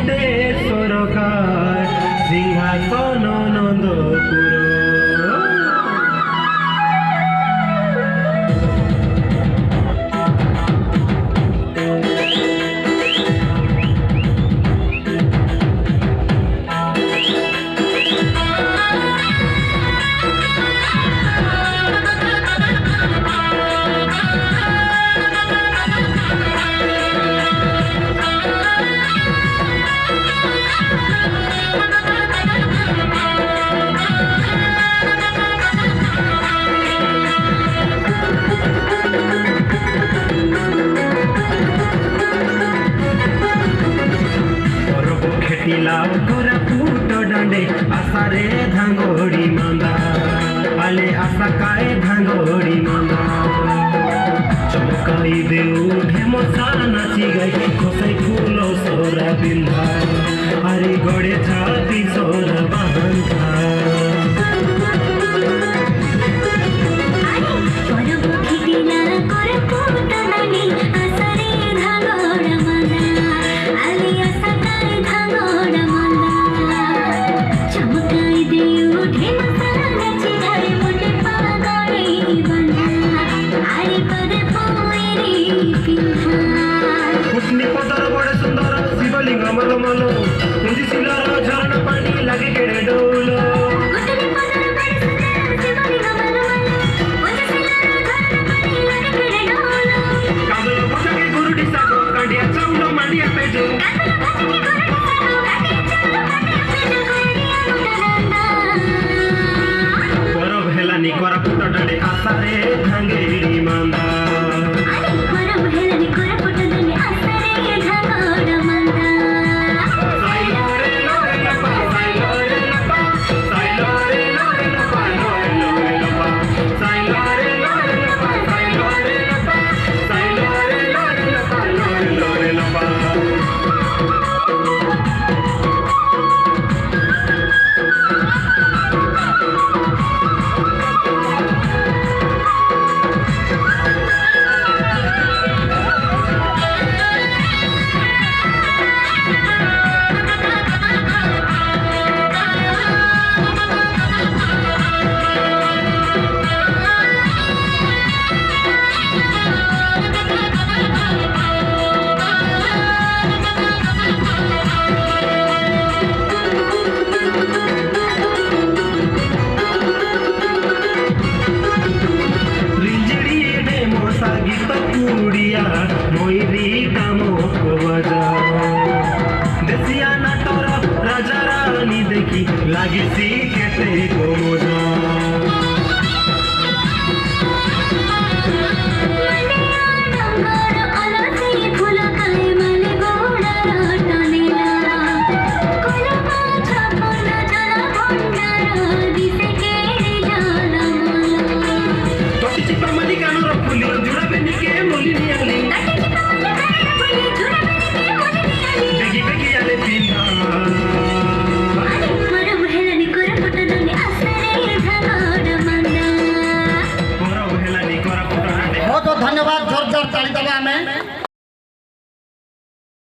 गोटे सरकार सिंहासन नंदपुर। कोरापुट डांडे आसारे धांगोड़ी मंदा आले आशा काए धांगोड़ी मंदा चमकाई दे उठे मसा नाची गई खोसाई फूलो सोरा बिंदा अरे गड़े छाती सोरा बांधा मलो मलो कुंजी सिलार झरना पानी लगे केड़े डोलो कुंजी पदर बड़े सुंदर शिवलिंग मलो मलो कुंजी सिलार झरना पानी लगे केड़े डोलो कादलो भजा के गुरुडी सागो कांडिया चाउलो मांडिया पेजो कादलो भजा के गुरुडी सागो कांडिया चाउलो मांडिया पेजो कोरिया मुदनंदा परब हेलानी कोरापुट डांडे आसारे धांगेड़ी मंदा परब हेलानी कोरापुट डांडे आसारे धांगोड़ मंदा मोइरी कामो को बजा देसिया नाटोर राजा रानी देखी लागी सी केते को मोजा धन्यवाद जोर जोर ताली दबा में।